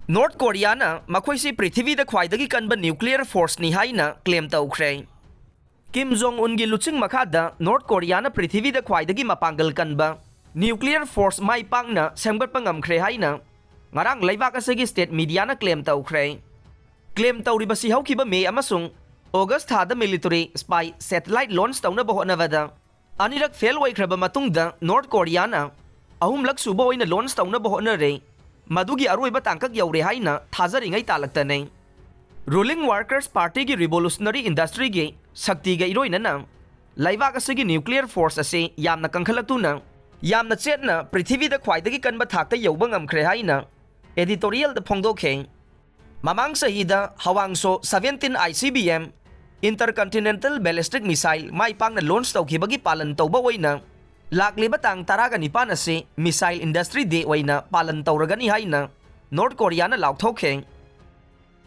North Korea na Makhoisi Prithvi da Khwaidagi Kanba nuclear force ni Haina claim Toukhre. Kim Jong-un gi luching makada North Korea na Prithvi da Khwaidagi mapanggal Kanba nuclear force mai pang na semgat pangamkhre Haina. Ngarang laibak asagi state media na claim Toukhre. Claim Tauri basi haukiba May amasung August thada military spy satellite launch tawna boho navada. Anirak fail waikraba matungda North Korea na ahumlak suba oina launch tawna boho na re. Madugi aroiba tangkak yaure Haina thazaringai talaktanai. Ruling Workers Party gi Revolutionary Industry gi sakti ga iroina na laibak asagi nuclear force ase yamna kangkhalaktu yamna chetna Prithvi da Khwaidagi kanba thakta yauba ngamkhre Haina editorial da phongdokhe. Mamang sahida hawangso 17 ICBM Intercontinental Ballistic Missile mai pang na launch tawkhibagi palan tawba oina lakliba tang taraga nipan ase Missile Industry Day oina palan tawragani Haina North Korea na lauthokhe.